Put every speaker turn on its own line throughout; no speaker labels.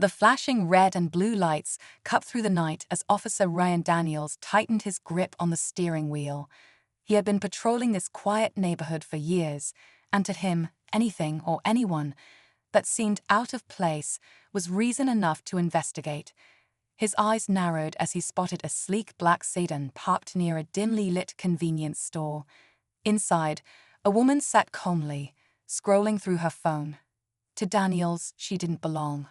The flashing red and blue lights cut through the night as Officer Ryan Daniels tightened his grip on the steering wheel. He had been patrolling this quiet neighborhood for years, and to him, anything or anyone that seemed out of place was reason enough to investigate. His eyes narrowed as he spotted a sleek black sedan parked near a dimly lit convenience store. Inside, a woman sat calmly, scrolling through her phone. To Daniels, she didn't belong.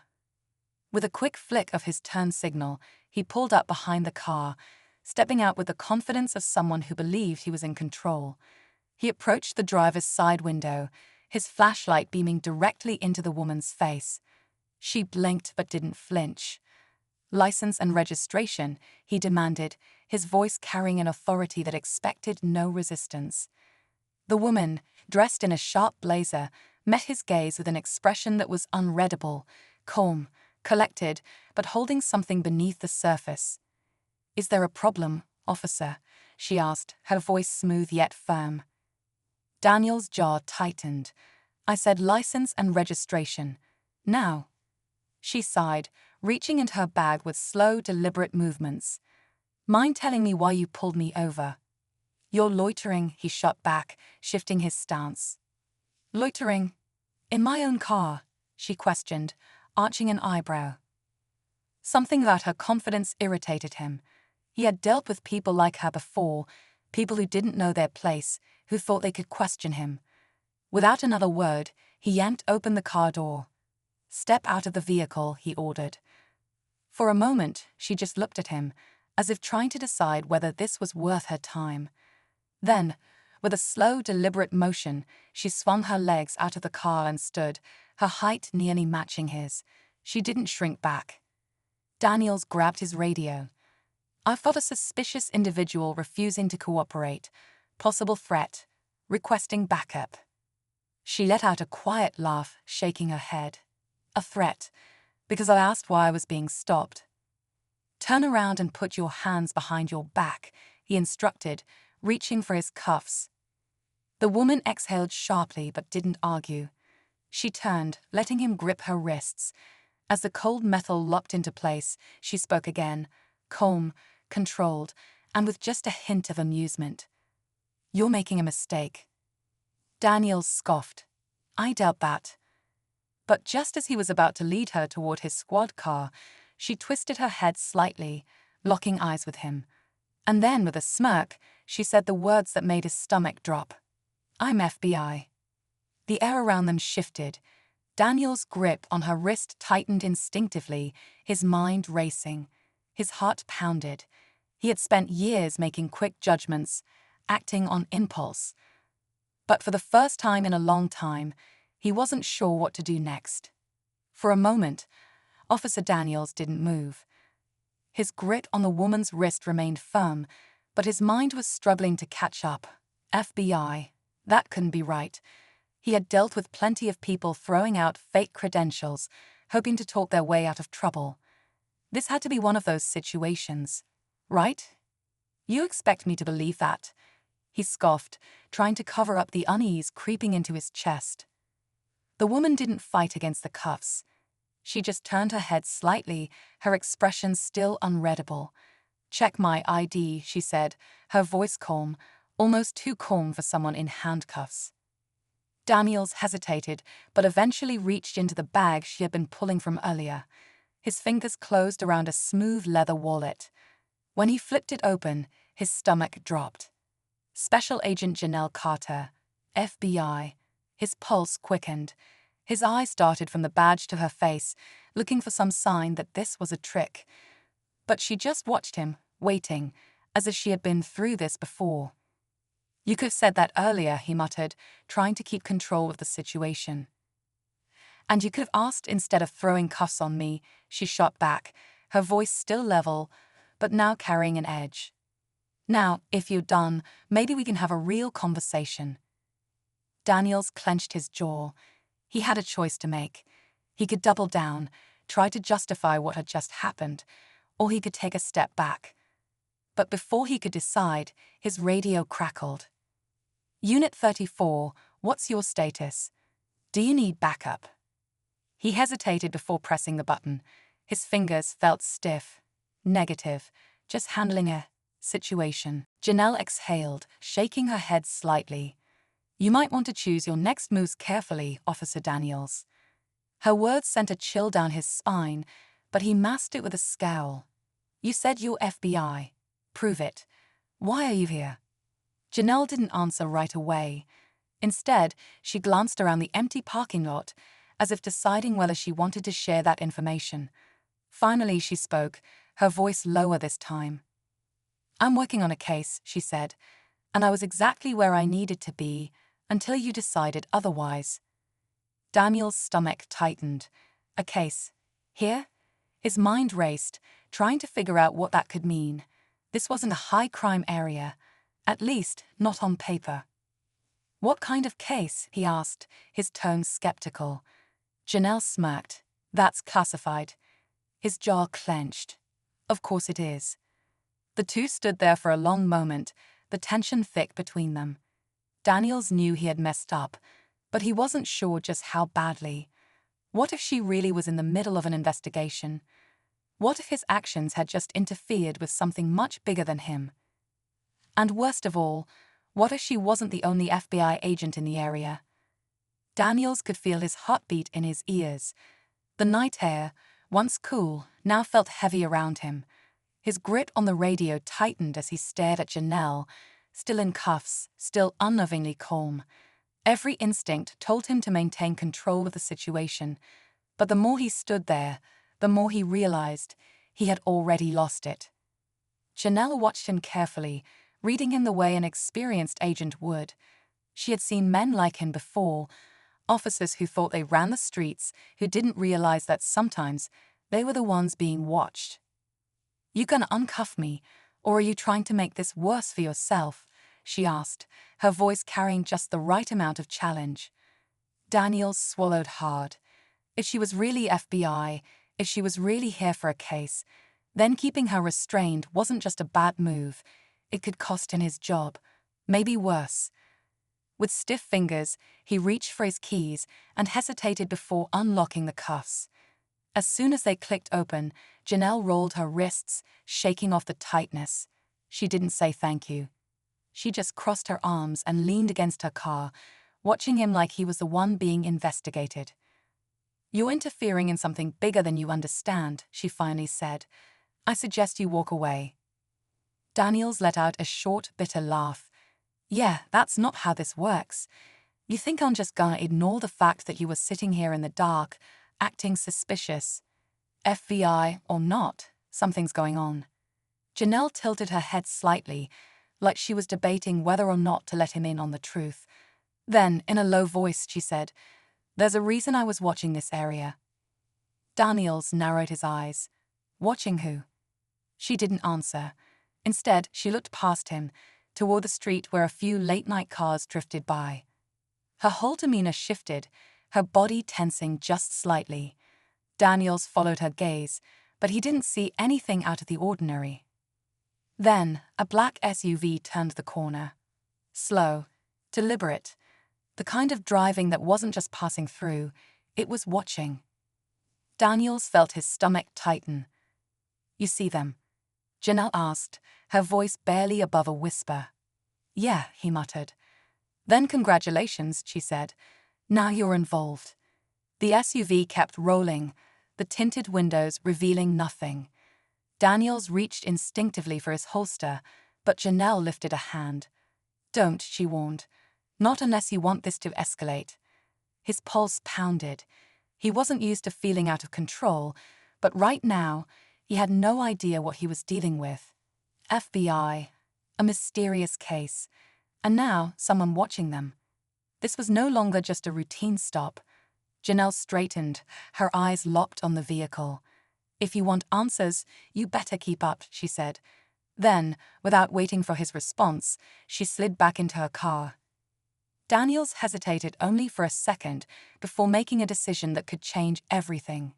With a quick flick of his turn signal, he pulled up behind the car, stepping out with the confidence of someone who believed he was in control. He approached the driver's side window, his flashlight beaming directly into the woman's face. She blinked but didn't flinch. "License and registration," he demanded, his voice carrying an authority that expected no resistance. The woman, dressed in a sharp blazer, met his gaze with an expression that was unreadable, calm, collected, but holding something beneath the surface. "Is there a problem, officer?" she asked, her voice smooth yet firm. Daniel's jaw tightened. "I said license and registration. Now." She sighed, reaching into her bag with slow, deliberate movements. "Mind telling me why you pulled me over?" "You're loitering," he shot back, shifting his stance. "Loitering? In my own car?" she questioned, arching an eyebrow. Something about her confidence irritated him. He had dealt with people like her before, people who didn't know their place, who thought they could question him. Without another word, he yanked open the car door. "Step out of the vehicle," he ordered. For a moment, she just looked at him, as if trying to decide whether this was worth her time. Then, with a slow, deliberate motion, she swung her legs out of the car and stood, her height nearly matching his. She didn't shrink back. Daniels grabbed his radio. "I've got a suspicious individual refusing to cooperate. Possible threat. Requesting backup." She let out a quiet laugh, shaking her head. "A threat? Because I asked why I was being stopped." "Turn around and put your hands behind your back," he instructed, reaching for his cuffs. The woman exhaled sharply but didn't argue. She turned, letting him grip her wrists. As the cold metal locked into place, she spoke again, calm, controlled, and with just a hint of amusement. "You're making a mistake." Daniels scoffed. "I doubt that." But just as he was about to lead her toward his squad car, she twisted her head slightly, locking eyes with him. And then, with a smirk, she said the words that made his stomach drop. "I'm FBI." The air around them shifted. Daniel's grip on her wrist tightened instinctively, his mind racing. His heart pounded. He had spent years making quick judgments, acting on impulse. But for the first time in a long time, he wasn't sure what to do next. For a moment, Officer Daniels didn't move. His grip on the woman's wrist remained firm, but his mind was struggling to catch up. FBI. That couldn't be right. He had dealt with plenty of people throwing out fake credentials, hoping to talk their way out of trouble. This had to be one of those situations, right? "You expect me to believe that?" he scoffed, trying to cover up the unease creeping into his chest. The woman didn't fight against the cuffs. She just turned her head slightly, her expression still unreadable. "Check my ID," she said, her voice calm, almost too calm for someone in handcuffs. Daniels hesitated, but eventually reached into the bag she had been pulling from earlier. His fingers closed around a smooth leather wallet. When he flipped it open, his stomach dropped. Special Agent Janelle Carter, FBI. His pulse quickened. His eyes darted from the badge to her face, looking for some sign that this was a trick. But she just watched him, waiting, as if she had been through this before. "You could have said that earlier," he muttered, trying to keep control of the situation. "And you could have asked instead of throwing cuffs on me," she shot back, her voice still level, but now carrying an edge. "Now, if you're done, maybe we can have a real conversation." Daniels clenched his jaw. He had a choice to make. He could double down, try to justify what had just happened, or he could take a step back. But before he could decide, his radio crackled. "Unit 34, what's your status? Do you need backup?" He hesitated before pressing the button. His fingers felt stiff, negative, just handling a situation. Janelle exhaled, shaking her head slightly. "You might want to choose your next moves carefully, Officer Daniels." Her words sent a chill down his spine, but he masked it with a scowl. "You said you're FBI. Prove it. Why are you here?" Janelle didn't answer right away. Instead, she glanced around the empty parking lot, as if deciding whether she wanted to share that information. Finally, she spoke, her voice lower this time. "I'm working on a case," she said, "and I was exactly where I needed to be until you decided otherwise." Daniel's stomach tightened. A case. Here? His mind raced, trying to figure out what that could mean. This wasn't a high-crime area, at least not on paper. "What kind of case?" he asked, his tone skeptical. Janelle smirked. "That's classified." His jaw clenched. "Of course it is." The two stood there for a long moment, the tension thick between them. Daniels knew he had messed up, but he wasn't sure just how badly. What if she really was in the middle of an investigation? What if his actions had just interfered with something much bigger than him? And worst of all, what if she wasn't the only FBI agent in the area? Daniels could feel his heartbeat in his ears. The night air, once cool, now felt heavy around him. His grip on the radio tightened as he stared at Janelle, still in cuffs, still unnervingly calm. Every instinct told him to maintain control of the situation, but the more he stood there, the more he realized he had already lost it. Janelle watched him carefully, reading him the way an experienced agent would. She had seen men like him before, officers who thought they ran the streets, who didn't realize that sometimes they were the ones being watched. "You gonna uncuff me, or are you trying to make this worse for yourself?" she asked, her voice carrying just the right amount of challenge. Daniels swallowed hard. If she was really FBI, if she was really here for a case, then keeping her restrained wasn't just a bad move. It could cost him his job, maybe worse. With stiff fingers, he reached for his keys and hesitated before unlocking the cuffs. As soon as they clicked open, Janelle rolled her wrists, shaking off the tightness. She didn't say thank you. She just crossed her arms and leaned against her car, watching him like he was the one being investigated. "You're interfering in something bigger than you understand," she finally said. "I suggest you walk away." Daniels let out a short, bitter laugh. "Yeah, that's not how this works. You think I'm just gonna ignore the fact that you were sitting here in the dark, acting suspicious? FBI or not, something's going on." Janelle tilted her head slightly, like she was debating whether or not to let him in on the truth. Then, in a low voice, she said, "There's a reason I was watching this area." Daniels narrowed his eyes. "Watching who?" She didn't answer. Instead, she looked past him, toward the street where a few late-night cars drifted by. Her whole demeanor shifted, her body tensing just slightly. Daniels followed her gaze, but he didn't see anything out of the ordinary. Then, a black SUV turned the corner. Slow, deliberate, the kind of driving that wasn't just passing through, it was watching. Daniels felt his stomach tighten. "You see them?" Janelle asked, her voice barely above a whisper. "Yeah," he muttered. "Then congratulations," she said. "Now you're involved." The SUV kept rolling, the tinted windows revealing nothing. Daniels reached instinctively for his holster, but Janelle lifted a hand. "Don't," she warned. "Not unless you want this to escalate." His pulse pounded. He wasn't used to feeling out of control, but right now, he had no idea what he was dealing with. FBI, a mysterious case, and now someone watching them. This was no longer just a routine stop. Janelle straightened, her eyes locked on the vehicle. "If you want answers, you better keep up," she said. Then, without waiting for his response, she slid back into her car. Daniels hesitated only for a second before making a decision that could change everything.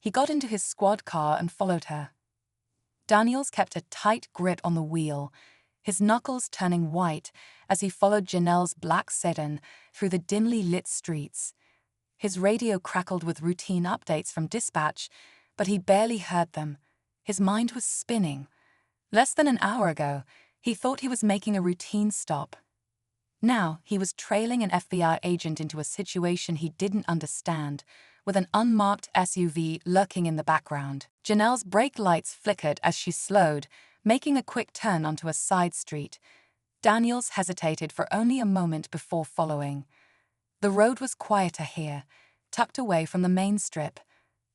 He got into his squad car and followed her. Daniels kept a tight grip on the wheel, his knuckles turning white as he followed Janelle's black sedan through the dimly lit streets. His radio crackled with routine updates from dispatch, but he barely heard them. His mind was spinning. Less than an hour ago, he thought he was making a routine stop. Now, he was trailing an FBI agent into a situation he didn't understand, with an unmarked SUV lurking in the background. Janelle's brake lights flickered as she slowed, making a quick turn onto a side street. Daniels hesitated for only a moment before following. The road was quieter here, tucked away from the main strip.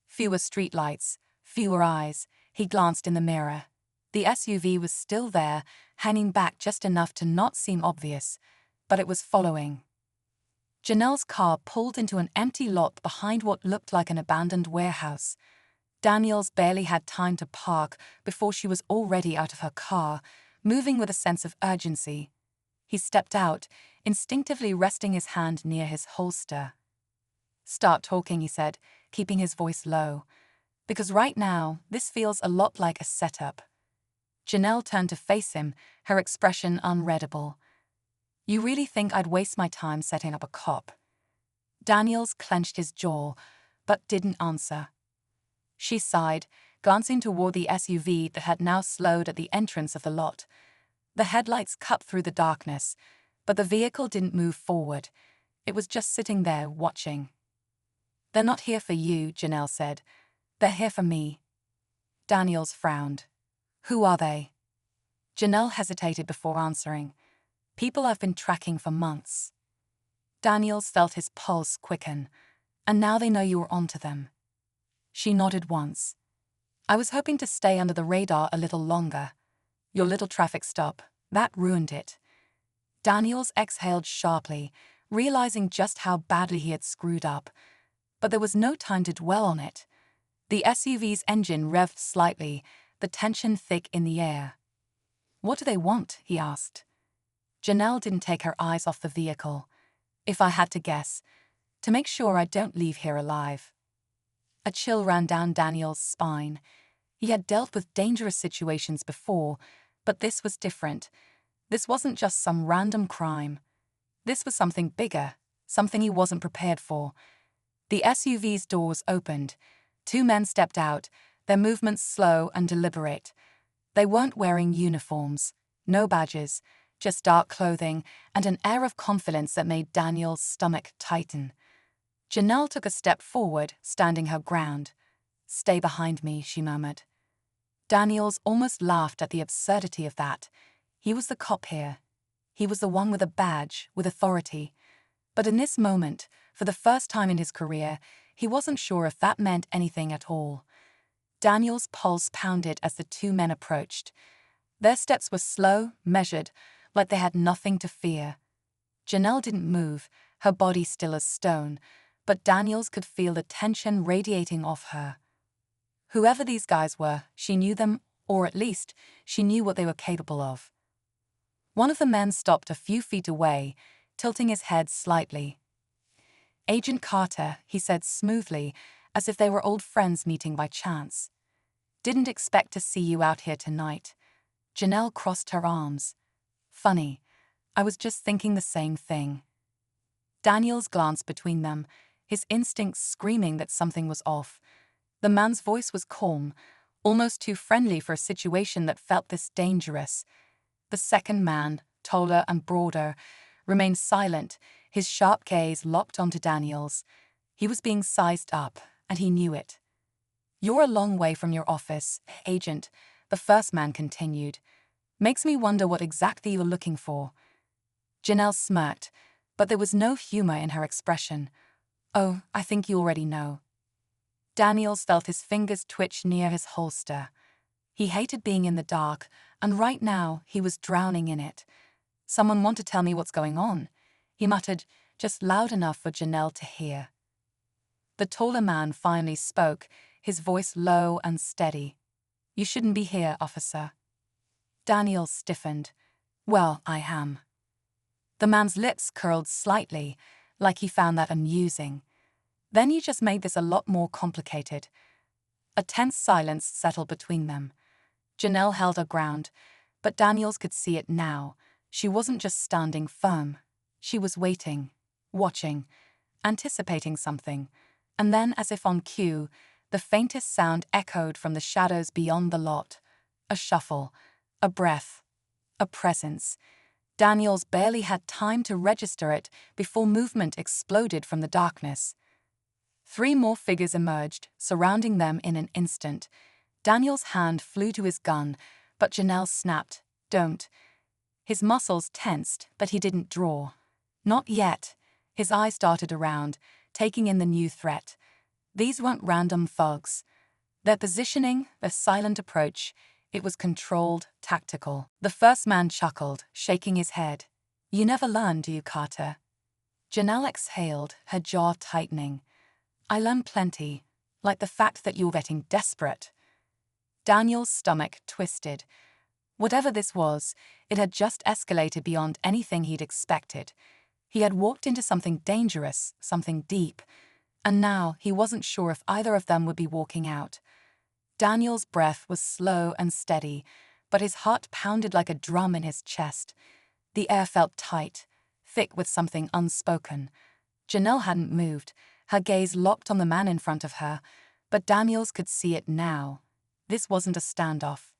Fewer streetlights, fewer eyes. He glanced in the mirror. The SUV was still there, hanging back just enough to not seem obvious, but it was following. Janelle's car pulled into an empty lot behind what looked like an abandoned warehouse. Daniels barely had time to park before she was already out of her car, moving with a sense of urgency. He stepped out, instinctively resting his hand near his holster. "Start talking," he said, keeping his voice low. "Because right now, this feels a lot like a setup." Janelle turned to face him, her expression unreadable. "You really think I'd waste my time setting up a cop?" Daniels clenched his jaw, but didn't answer. She sighed, glancing toward the SUV that had now slowed at the entrance of the lot. The headlights cut through the darkness, but the vehicle didn't move forward. It was just sitting there, watching. "They're not here for you," Janelle said. "They're here for me." Daniels frowned. "Who are they?" Janelle hesitated before answering. "People I've been tracking for months." Daniels felt his pulse quicken. "And now they know you were onto them." She nodded once. "I was hoping to stay under the radar a little longer. Your little traffic stop, that ruined it." Daniels exhaled sharply, realizing just how badly he had screwed up. But there was no time to dwell on it. The SUV's engine revved slightly, the tension thick in the air. "What do they want?" he asked. Janelle didn't take her eyes off the vehicle. "If I had to guess, to make sure I don't leave here alive." A chill ran down Daniel's spine. He had dealt with dangerous situations before, but this was different. This wasn't just some random crime. This was something bigger, something he wasn't prepared for. The SUV's doors opened. Two men stepped out, their movements slow and deliberate. They weren't wearing uniforms, no badges, just dark clothing and an air of confidence that made Daniel's stomach tighten. Janelle took a step forward, standing her ground. "Stay behind me," she murmured. Daniels almost laughed at the absurdity of that. He was the cop here. He was the one with a badge, with authority. But in this moment, for the first time in his career, he wasn't sure if that meant anything at all. Daniel's pulse pounded as the two men approached. Their steps were slow, measured, like they had nothing to fear. Janelle didn't move, her body still as stone, but Daniels could feel the tension radiating off her. Whoever these guys were, she knew them, or at least, she knew what they were capable of. One of the men stopped a few feet away, tilting his head slightly. "Agent Carter," he said smoothly, as if they were old friends meeting by chance. "Didn't expect to see you out here tonight." Janelle crossed her arms. "Funny, I was just thinking the same thing." Daniels glanced between them, his instincts screaming that something was off. The man's voice was calm, almost too friendly for a situation that felt this dangerous. The second man, taller and broader, remained silent, his sharp gaze locked onto Daniels. He was being sized up, and he knew it. "You're a long way from your office, Agent," the first man continued. "Makes me wonder what exactly you were looking for." Janelle smirked, but there was no humor in her expression. "Oh, I think you already know." Daniels felt his fingers twitch near his holster. He hated being in the dark, and right now he was drowning in it. "Someone want to tell me what's going on?" he muttered, just loud enough for Janelle to hear. The taller man finally spoke, his voice low and steady. "You shouldn't be here, officer." Daniels stiffened. "Well, I am." The man's lips curled slightly, like he found that amusing. "Then you just made this a lot more complicated." A tense silence settled between them. Janelle held her ground, but Daniels could see it now. She wasn't just standing firm. She was waiting, watching, anticipating something, and then, as if on cue, the faintest sound echoed from the shadows beyond the lot. A shuffle, a breath, a presence. Daniels barely had time to register it before movement exploded from the darkness. 3 more figures emerged, surrounding them in an instant. Daniel's hand flew to his gun, but Janelle snapped, "Don't." His muscles tensed, but he didn't draw. Not yet. His eyes darted around, taking in the new threat. These weren't random thugs. Their positioning, their silent approach, it was controlled, tactical. The first man chuckled, shaking his head. "You never learn, do you, Carter?" Janelle exhaled, her jaw tightening. "I learned plenty, like the fact that you're getting desperate." Daniel's stomach twisted. Whatever this was, it had just escalated beyond anything he'd expected. He had walked into something dangerous, something deep, and now he wasn't sure if either of them would be walking out. Daniel's breath was slow and steady, but his heart pounded like a drum in his chest. The air felt tight, thick with something unspoken. Janelle hadn't moved, her gaze locked on the man in front of her, but Daniels could see it now. This wasn't a standoff.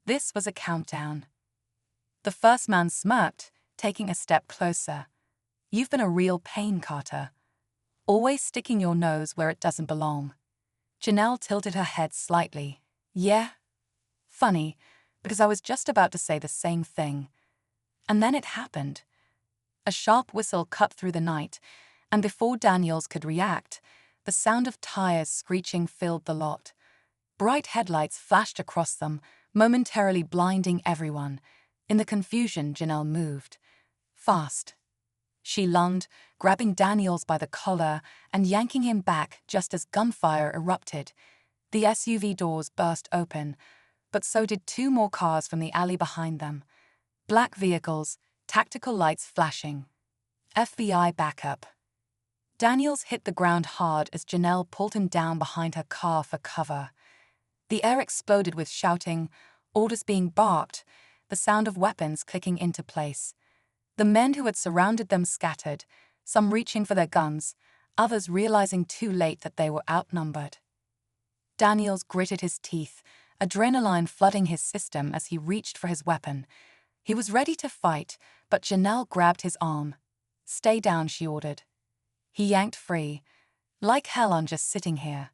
This was a countdown. The first man smirked, taking a step closer. "You've been a real pain, Carter. Always sticking your nose where it doesn't belong." Janelle tilted her head slightly. "Yeah? Funny, because I was just about to say the same thing." And then it happened. A sharp whistle cut through the night, and before Daniels could react, the sound of tires screeching filled the lot. Bright headlights flashed across them, momentarily blinding everyone. In the confusion, Janelle moved. Fast. She lunged, grabbing Daniels by the collar and yanking him back just as gunfire erupted. The SUV doors burst open, but so did 2 more cars from the alley behind them. Black vehicles, tactical lights flashing. FBI backup. Daniels hit the ground hard as Janelle pulled him down behind her car for cover. The air exploded with shouting, orders being barked, the sound of weapons clicking into place. The men who had surrounded them scattered, some reaching for their guns, others realizing too late that they were outnumbered. Daniels gritted his teeth, adrenaline flooding his system as he reached for his weapon. He was ready to fight, but Janelle grabbed his arm. "Stay down," she ordered. He yanked free. "Like hell I'm just sitting here."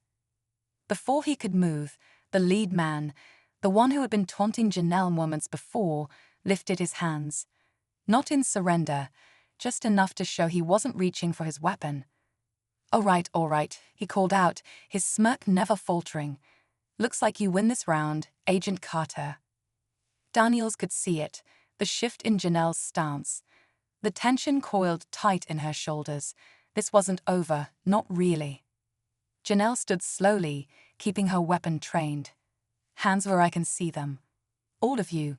Before he could move, the lead man, the one who had been taunting Janelle moments before, lifted his hands. Not in surrender, just enough to show he wasn't reaching for his weapon. All right, he called out, his smirk never faltering. "Looks like you win this round, Agent Carter." Daniels could see it, the shift in Janelle's stance. The tension coiled tight in her shoulders. This wasn't over, not really. Janelle stood slowly, keeping her weapon trained. "Hands where I can see them. All of you."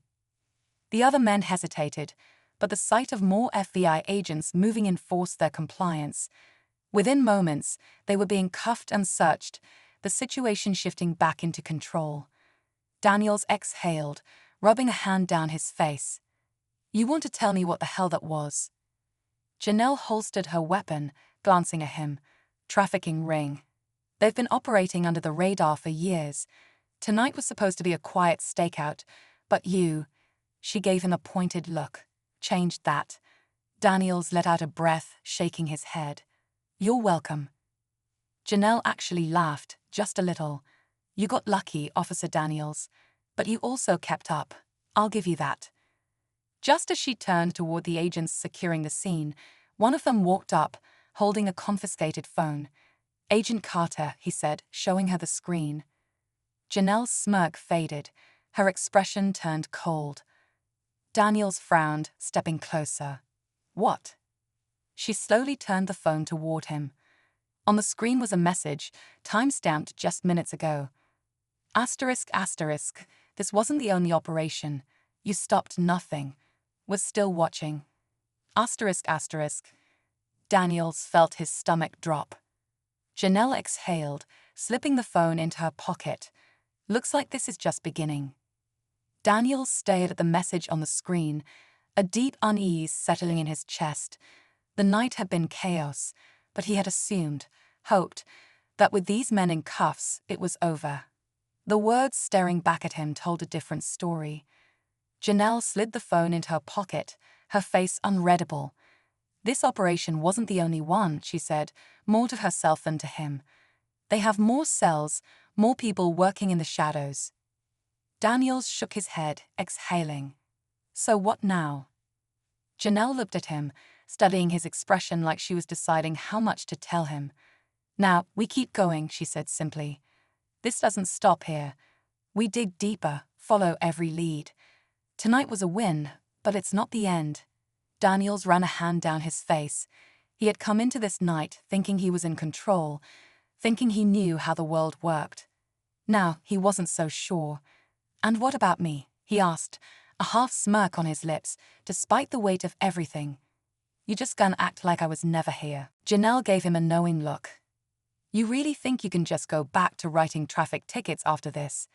The other men hesitated, but the sight of more FBI agents moving enforced their compliance. Within moments, they were being cuffed and searched, the situation shifting back into control. Daniels exhaled, rubbing a hand down his face. "You want to tell me what the hell that was?" Janelle holstered her weapon, glancing at him. "Trafficking ring. They've been operating under the radar for years. Tonight was supposed to be a quiet stakeout, but you," she gave him a pointed look, "changed that." Daniels let out a breath, shaking his head. "You're welcome." Janelle actually laughed, just a little. "You got lucky, Officer Daniels, but you also kept up. I'll give you that." Just as she turned toward the agents securing the scene, one of them walked up, holding a confiscated phone. "Agent Carter," he said, showing her the screen. Janelle's smirk faded. Her expression turned cold. Daniels frowned, stepping closer. "What?" She slowly turned the phone toward him. On the screen was a message, time-stamped just minutes ago. Asterisk, asterisk, this wasn't the only operation. You stopped nothing. Was still watching. Asterisk, asterisk. Daniels felt his stomach drop. Janelle exhaled, slipping the phone into her pocket. "Looks like this is just beginning." Daniels stared at the message on the screen, a deep unease settling in his chest. The night had been chaos, but he had assumed, hoped, that with these men in cuffs, it was over. The words staring back at him told a different story. Janelle slid the phone into her pocket, her face unreadable. This operation wasn't the only one, she said, more to herself than to him. They have more cells, more people working in the shadows. Daniels shook his head, exhaling. So what now? Janelle looked at him, studying his expression like she was deciding how much to tell him. Now, we keep going, she said simply. This doesn't stop here. We dig deeper, follow every lead. Tonight was a win, but it's not the end. Daniels ran a hand down his face. He had come into this night thinking he was in control, thinking he knew how the world worked. Now he wasn't so sure. And what about me? He asked, a half smirk on his lips, despite the weight of everything. You just gonna act like I was never here. Janelle gave him a knowing look. You really think you can just go back to writing traffic tickets after this?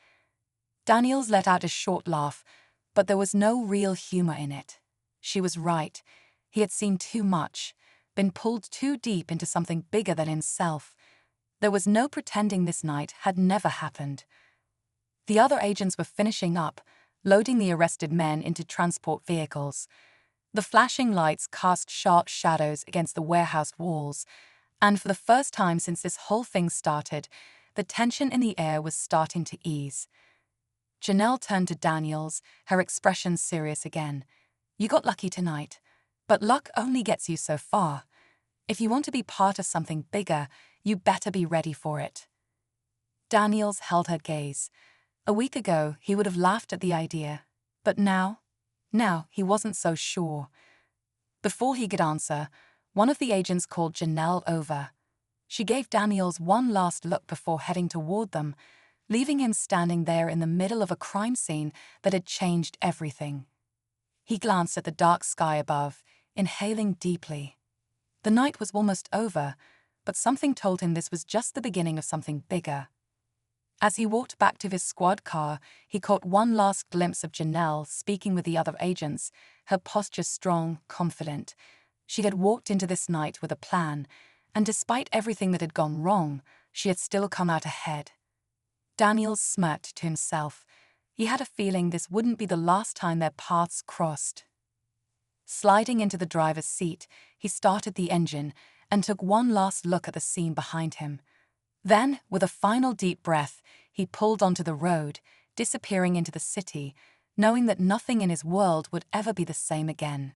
Daniels let out a short laugh, but there was no real humor in it. She was right. He had seen too much, been pulled too deep into something bigger than himself. There was no pretending this night had never happened. The other agents were finishing up, loading the arrested men into transport vehicles. The flashing lights cast sharp shadows against the warehouse walls, and for the first time since this whole thing started, the tension in the air was starting to ease. Janelle turned to Daniels, her expression serious again. You got lucky tonight, but luck only gets you so far. If you want to be part of something bigger, you better be ready for it. Daniels held her gaze. A week ago, he would have laughed at the idea, but now he wasn't so sure. Before he could answer, one of the agents called Janelle over. She gave Daniels one last look before heading toward them, leaving him standing there in the middle of a crime scene that had changed everything. He glanced at the dark sky above, inhaling deeply. The night was almost over, but something told him this was just the beginning of something bigger. As he walked back to his squad car, he caught one last glimpse of Janelle speaking with the other agents, her posture strong, confident. She had walked into this night with a plan, and despite everything that had gone wrong, she had still come out ahead. Daniels smirked to himself. He had a feeling this wouldn't be the last time their paths crossed. Sliding into the driver's seat, he started the engine and took one last look at the scene behind him. Then, with a final deep breath, he pulled onto the road, disappearing into the city, knowing that nothing in his world would ever be the same again.